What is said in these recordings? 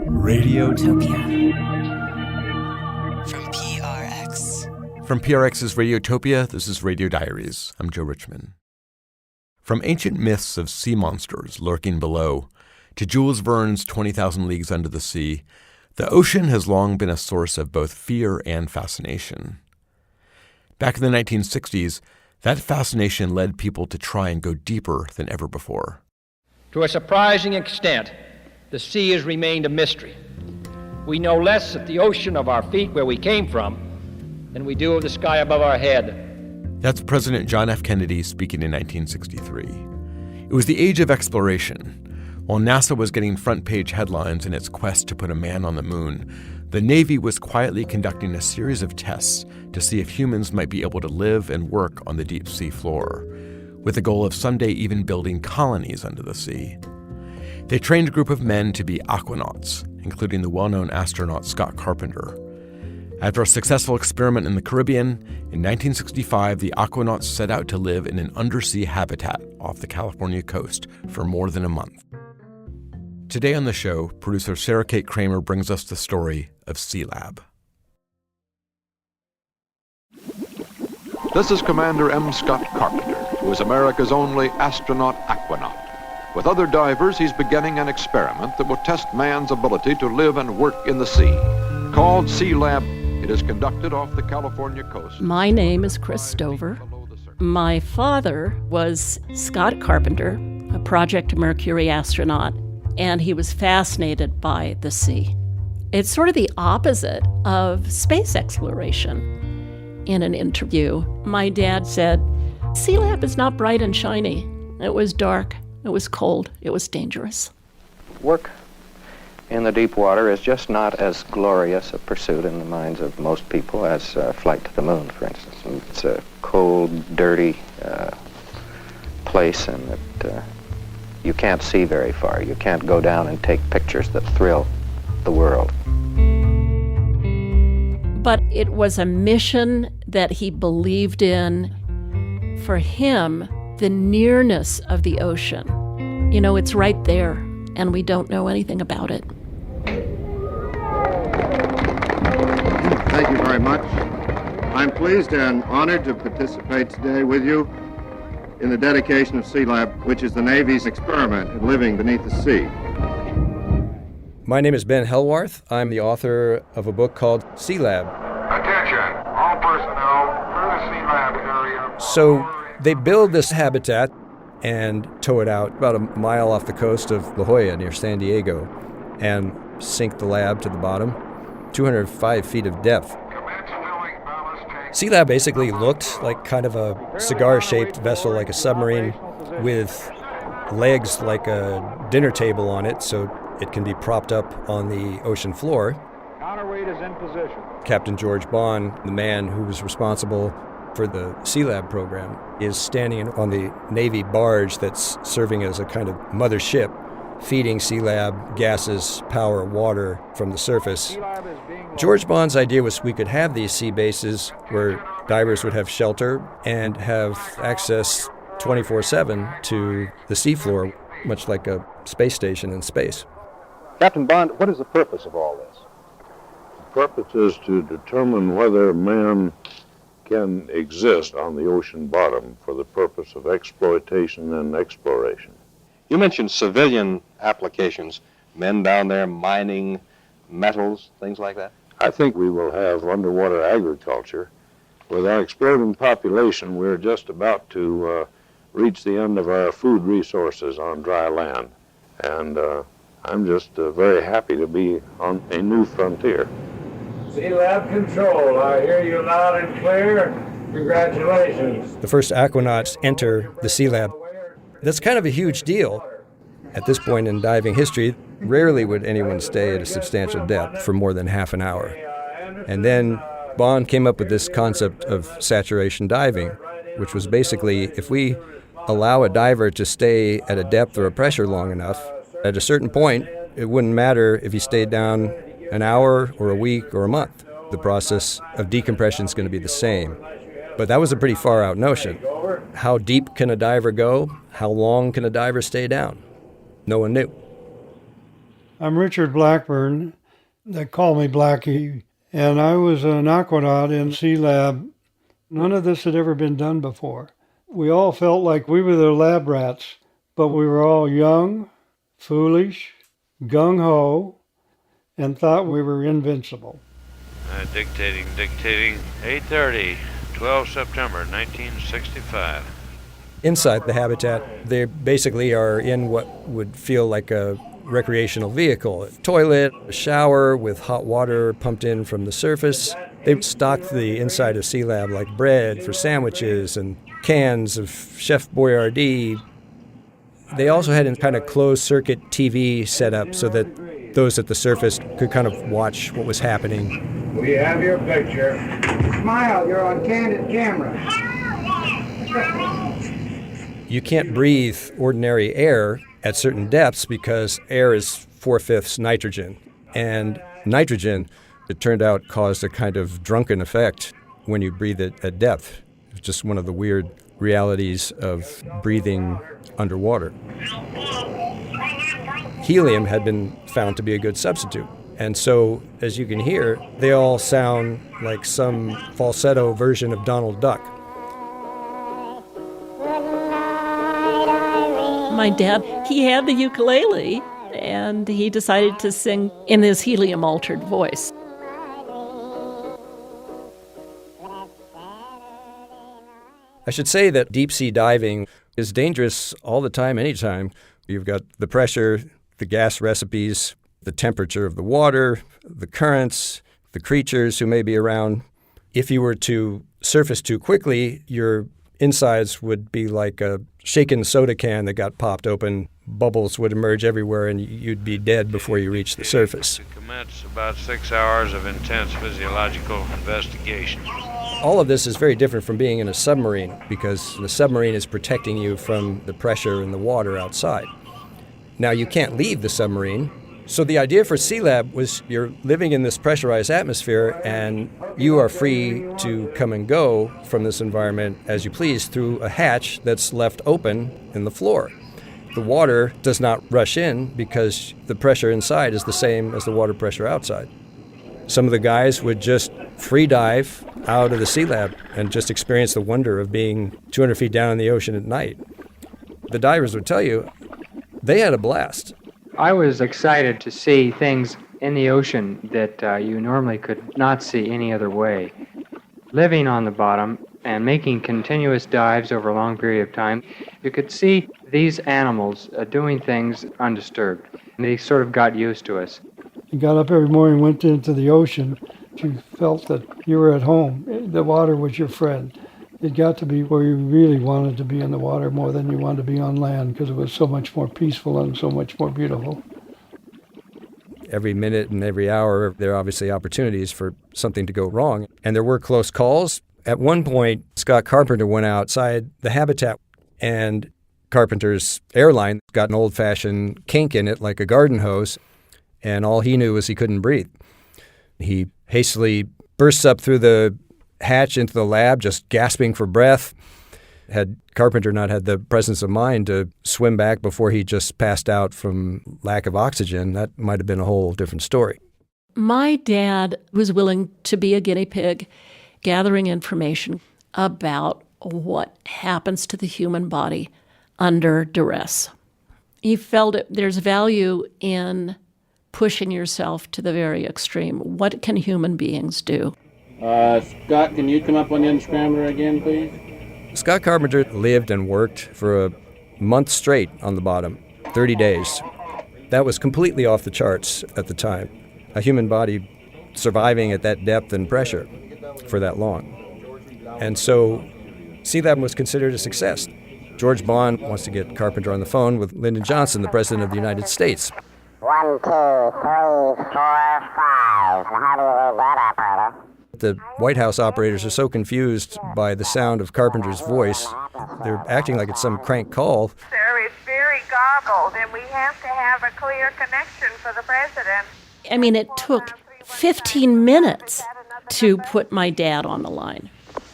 Radiotopia. From PRX. From PRX's Radiotopia, this is Radio Diaries. I'm Joe Richman. From ancient myths of sea monsters lurking below to Jules Verne's 20,000 Leagues Under the Sea, the ocean has long been a source of both fear and fascination. Back in the 1960s, that fascination led people to try and go deeper than ever before. To a surprising extent, the sea has remained a mystery. We know less of the ocean of our feet where we came from than we do of the sky above our head. That's President John F. Kennedy speaking in 1963. It was the age of exploration. While NASA was getting front-page headlines in its quest to put a man on the moon, the Navy was quietly conducting a series of tests to see if humans might be able to live and work on the deep sea floor, with the goal of someday even building colonies under the sea. They trained a group of men to be aquanauts, including the well-known astronaut Scott Carpenter. After a successful experiment in the Caribbean, in 1965, the aquanauts set out to live in an undersea habitat off the California coast for more than a month. Today on the show, producer Sarah Kate Kramer brings us the story of Sealab. This is Commander M. Scott Carpenter, who is America's only astronaut aquanaut. With other divers, he's beginning an experiment that will test man's ability to live and work in the sea. Called Sealab, it is conducted off the California coast. My name is Chris Stover. My father was Scott Carpenter, a Project Mercury astronaut, and he was fascinated by the sea. It's sort of the opposite of space exploration. In an interview, my dad said, Sealab is not bright and shiny. It was dark, it was cold, it was dangerous. Work in the deep water is just not as glorious a pursuit in the minds of most people as flight to the moon, for instance. It's a cold, dirty place, and you can't see very far. You can't go down and take pictures that thrill the world. But it was a mission that he believed in. For him, the nearness of the ocean, you know, it's right there, and we don't know anything about it. Thank you very much. I'm pleased and honored to participate today with you in the dedication of Sealab, which is the Navy's experiment in living beneath the sea. My name is Ben Hellwarth. I'm the author of a book called Sealab. Attention, all personnel through the Sealab area. So they build this habitat and tow it out about a mile off the coast of La Jolla near San Diego and sink the lab to the bottom, 205 feet of depth. Sealab basically looked like kind of a cigar-shaped vessel, like a submarine, with legs like a dinner table on it, so it can be propped up on the ocean floor. Counterweight is in position. Captain George Bond, the man who was responsible for the Sealab program, is standing on the Navy barge that's serving as a kind of mother ship, feeding Sealab gases, power, water from the surface. George Bond's idea was we could have these sea bases where divers would have shelter and have access 24/7 to the seafloor, much like a space station in space. Captain Bond, what is the purpose of all this? The purpose is to determine whether man can exist on the ocean bottom for the purpose of exploitation and exploration. You mentioned civilian applications, men down there mining metals, things like that? I think we will have underwater agriculture. With our exploding population, we're just about to reach the end of our food resources on dry land. And I'm just very happy to be on a new frontier. Sealab Control, I hear you loud and clear. Congratulations. The first aquanauts enter the Sealab. That's kind of a huge deal. At this point in diving history, rarely would anyone stay at a substantial depth for more than half an hour. And then Bond came up with this concept of saturation diving, which was basically if we allow a diver to stay at a depth or a pressure long enough, at a certain point, it wouldn't matter if he stayed down an hour or a week or a month. The process of decompression is going to be the same. But that was a pretty far out notion. How deep can a diver go? How long can a diver stay down? No one knew. I'm Richard Blackburn. They call me Blackie. And I was an aquanaut in Sealab. None of this had ever been done before. We all felt like we were the lab rats, but we were all young, foolish, gung-ho, and thought we were invincible. Dictating. 8:30, 12 September 1965. Inside the habitat, they basically are in what would feel like a recreational vehicle. A toilet, a shower with hot water pumped in from the surface. They stocked the inside of Sealab like bread for sandwiches and cans of Chef Boyardee. They also had a kind of closed-circuit TV set up so that those at the surface could kind of watch what was happening. We have your picture. Smile, you're on candid camera. You can't breathe ordinary air at certain depths because air is 4/5 nitrogen. And nitrogen, it turned out, caused a kind of drunken effect when you breathe it at depth. It's just one of the weird realities of breathing underwater. Helium had been found to be a good substitute. And so, as you can hear, they all sound like some falsetto version of Donald Duck. My dad, he had the ukulele, and he decided to sing in this helium-altered voice. I should say that deep-sea diving is dangerous all the time, anytime. You've got the pressure, the gas recipes, the temperature of the water, the currents, the creatures who may be around. If you were to surface too quickly, your insides would be like a shaken soda can that got popped open. Bubbles would emerge everywhere, and you'd be dead before you reached the surface. To commence about 6 hours of intense physiological investigation. All of this is very different from being in a submarine, because the submarine is protecting you from the pressure in the water outside. Now, you can't leave the submarine. So the idea for Sealab was you're living in this pressurized atmosphere, and you are free to come and go from this environment as you please through a hatch that's left open in the floor. The water does not rush in because the pressure inside is the same as the water pressure outside. Some of the guys would just free dive out of the Sealab and just experience the wonder of being 200 feet down in the ocean at night. The divers would tell you they had a blast. I was excited to see things in the ocean that you normally could not see any other way. Living on the bottom and making continuous dives over a long period of time, you could see these animals doing things undisturbed. And they sort of got used to us. You got up every morning, went into the ocean. You felt that you were at home. The water was your friend. It got to be where you really wanted to be in the water more than you wanted to be on land because it was so much more peaceful and so much more beautiful. Every minute and every hour, there are obviously opportunities for something to go wrong. And there were close calls. At one point, Scott Carpenter went outside the habitat, and Carpenter's airline got an old-fashioned kink in it like a garden hose, and all he knew was he couldn't breathe. He hastily bursts up through the hatch into the lab, just gasping for breath. Had Carpenter not had the presence of mind to swim back before he just passed out from lack of oxygen, that might have been a whole different story. My dad was willing to be a guinea pig, gathering information about what happens to the human body under duress. He felt there's value in pushing yourself to the very extreme. What can human beings do? Scott, can you come up on the unscrambler again, please? Scott Carpenter lived and worked for a month straight on the bottom, 30 days. That was completely off the charts at the time. A human body surviving at that depth and pressure for that long. And so Sealab was considered a success. George Bond wants to get Carpenter on the phone with Lyndon Johnson, the President of the United States. 1, 2, 3, 4, 5. How do you read that, operator? The White House operators are so confused by the sound of Carpenter's voice, they're acting like it's some crank call. Sir, it's very garbled, and we have to have a clear connection for the president. I mean, it took 15 minutes to put my dad on the line.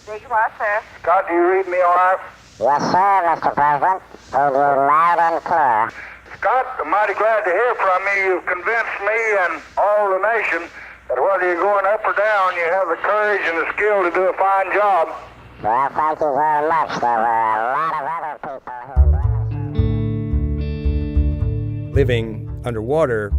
Big what, sir? Scott, do you read me all right? Yes, sir, Mr. President. Heard you loud and clear. Scott, I'm mighty glad to hear from you. You've convinced me and all the nation that whether you're going up or down, you have the courage and the skill to do a fine job. Well, thank you very much. There were a lot of other people who... Living underwater,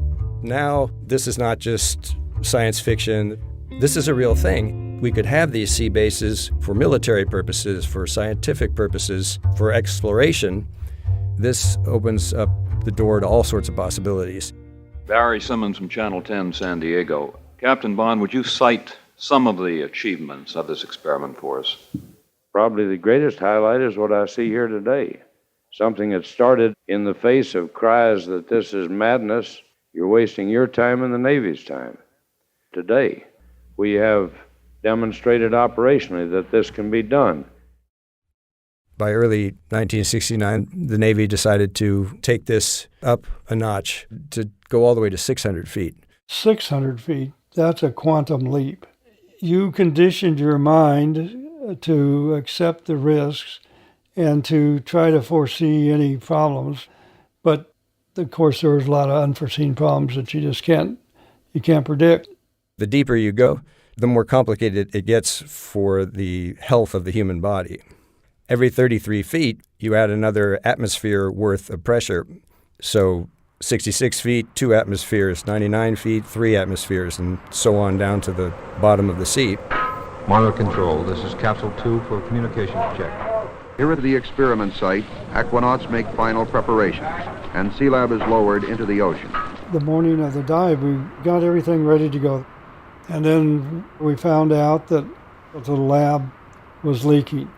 now this is not just science fiction. This is a real thing. We could have these sea bases for military purposes, for scientific purposes, for exploration. This opens up the door to all sorts of possibilities. Barry Simmons from Channel 10, San Diego. Captain Bond, would you cite some of the achievements of this experiment for us? Probably the greatest highlight is what I see here today. Something that started in the face of cries that this is madness, you're wasting your time and the Navy's time. Today, we have demonstrated operationally that this can be done. By early 1969, the Navy decided to take this up a notch, to go all the way to 600 feet. 600 feet, that's a quantum leap. You conditioned your mind to accept the risks and to try to foresee any problems. But of course, there was a lot of unforeseen problems that you can't predict. The deeper you go, the more complicated it gets for the health of the human body. Every 33 feet, you add another atmosphere worth of pressure. So 66 feet, 2 atmospheres, 99 feet, 3 atmospheres, and so on down to the bottom of the sea. Monitor Control, this is Capsule 2 for communications check. Here at the experiment site, aquanauts make final preparations, and Sealab is lowered into the ocean. The morning of the dive, we got everything ready to go. And then we found out that the lab was leaking.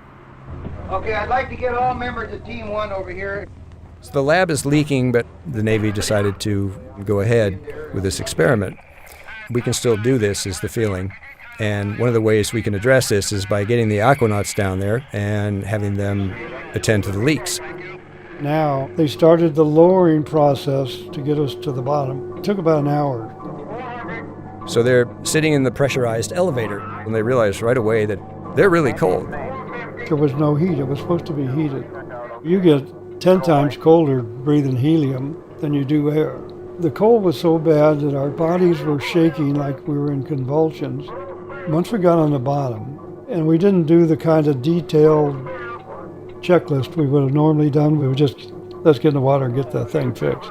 Okay, I'd like to get all members of Team 1 over here. So the lab is leaking, but the Navy decided to go ahead with this experiment. We can still do this, is the feeling. And one of the ways we can address this is by getting the aquanauts down there and having them attend to the leaks. Now, they started the lowering process to get us to the bottom. It took about an hour. So they're sitting in the pressurized elevator, and they realize right away that they're really cold. There was no heat. It was supposed to be heated. You get 10 times colder breathing helium than you do air. The cold was so bad that our bodies were shaking like we were in convulsions. Once we got on the bottom, and we didn't do the kind of detailed checklist we would have normally done, we would just, let's get in the water and get the thing fixed.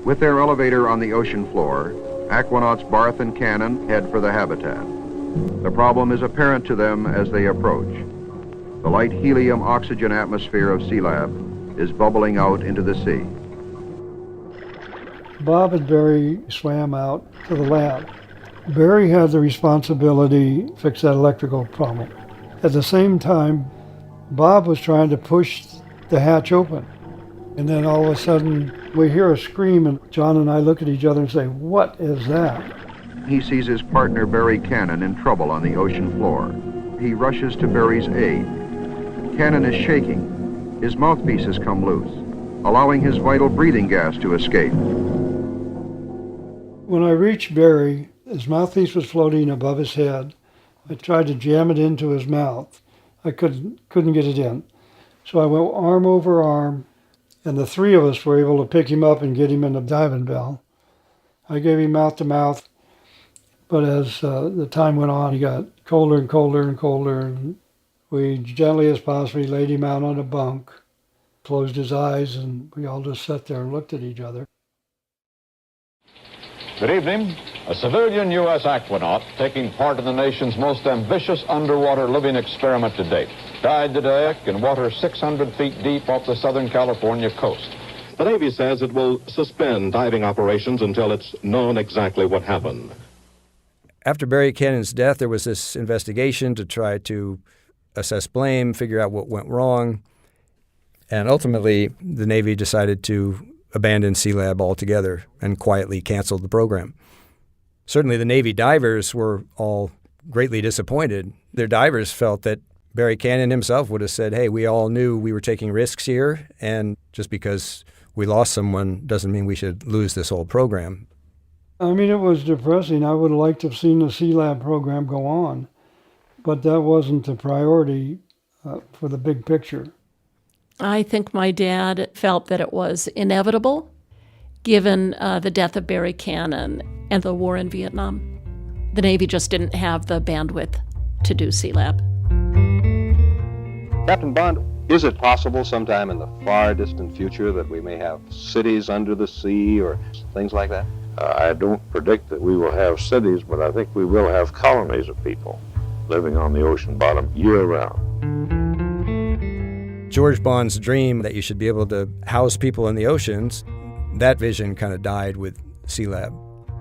With their elevator on the ocean floor, aquanauts Barth and Cannon head for the habitat. The problem is apparent to them as they approach. The light helium-oxygen atmosphere of Sealab is bubbling out into the sea. Bob and Barry swam out to the lab. Barry had the responsibility to fix that electrical problem. At the same time, Bob was trying to push the hatch open. And then all of a sudden, we hear a scream, and John and I look at each other and say, "What is that?" He sees his partner Barry Cannon in trouble on the ocean floor. He rushes to Barry's aid. Cannon is shaking. His mouthpiece has come loose, allowing his vital breathing gas to escape. When I reached Barry, his mouthpiece was floating above his head. I tried to jam it into his mouth. I couldn't get it in. So I went arm over arm, and the three of us were able to pick him up and get him in the diving bell. I gave him mouth to mouth, but as the time went on, he got colder and colder and colder, and we gently as possibly laid him out on a bunk, closed his eyes, and we all just sat there and looked at each other. Good evening. A civilian U.S. aquanaut taking part in the nation's most ambitious underwater living experiment to date died today in water 600 feet deep off the Southern California coast. The Navy says it will suspend diving operations until it's known exactly what happened. After Barry Cannon's death, there was this investigation to try to assess blame, figure out what went wrong, and ultimately the Navy decided to abandon Sealab altogether and quietly canceled the program. Certainly the Navy divers were all greatly disappointed. Their divers felt that Barry Cannon himself would have said, "Hey, we all knew we were taking risks here, and just because we lost someone doesn't mean we should lose this whole program." I mean, it was depressing. I would have liked to have seen the Sealab program go on, but that wasn't the priority for the big picture. I think my dad felt that it was inevitable, given the death of Barry Cannon and the war in Vietnam. The Navy just didn't have the bandwidth to do Sealab. Captain Bond, is it possible sometime in the far distant future that we may have cities under the sea or things like that? I don't predict that we will have cities, but I think we will have colonies of people living on the ocean bottom year-round. George Bond's dream that you should be able to house people in the oceans, that vision kind of died with Sealab.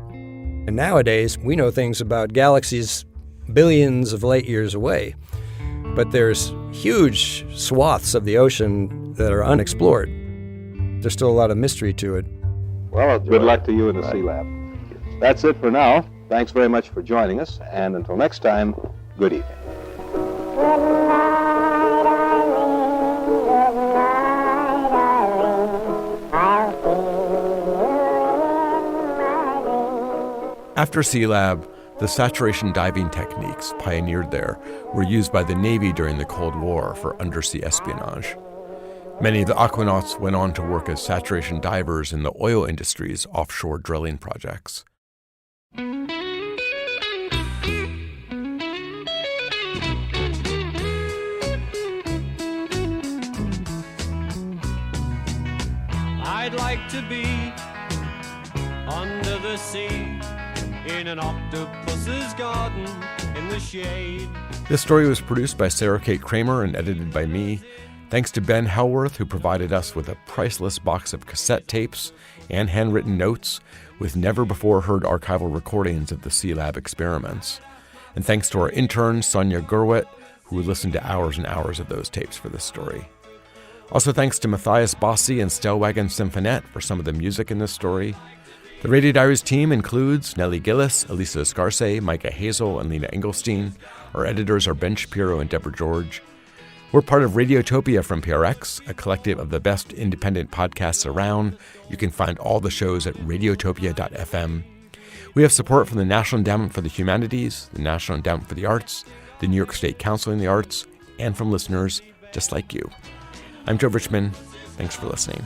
And nowadays, we know things about galaxies billions of light years away, but there's huge swaths of the ocean that are unexplored. There's still a lot of mystery to it. Well, good luck to you in the Sealab. That's it for now. Thanks very much for joining us, and until next time, good evening. After Sealab, the saturation diving techniques pioneered there were used by the Navy during the Cold War for undersea espionage. Many of the aquanauts went on to work as saturation divers in the oil industry's offshore drilling projects. I'd like to be under the sea in an octopus's garden in the shade. This story was produced by Sarah Kate Kramer and edited by me. Thanks to Ben Hellworth, who provided us with a priceless box of cassette tapes and handwritten notes with never-before-heard archival recordings of the Sealab experiments. And thanks to our intern, Sonia Gerwit, who listened to hours and hours of those tapes for this story. Also thanks to Matthias Bossi and Stellwagen Symphonette for some of the music in this story. The Radio Diaries team includes Nellie Gillis, Elisa Escarce, Micah Hazel, and Lena Engelstein. Our editors are Ben Shapiro and Deborah George. We're part of Radiotopia from PRX, a collective of the best independent podcasts around. You can find all the shows at radiotopia.fm. We have support from the National Endowment for the Humanities, the National Endowment for the Arts, the New York State Council on the Arts, and from listeners just like you. I'm Joe Richman. Thanks for listening.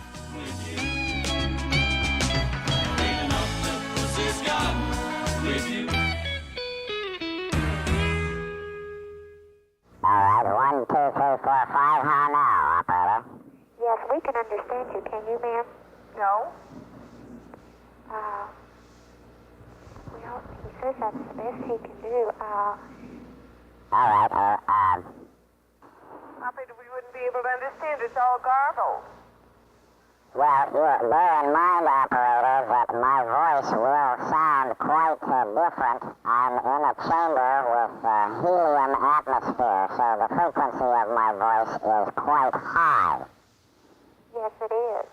All right, 1, 2, 3, 4, 5, how now, operator? Yes, we can understand you. Can you, ma'am? No. Well, he says that's the best he can do. All right, Operator, we wouldn't be able to understand. It's all garbled. well, bear in mind, operator, that my voice will sound quite different. I'm in a chamber with helium atmosphere, so the frequency of my voice is quite high. Yes, it is.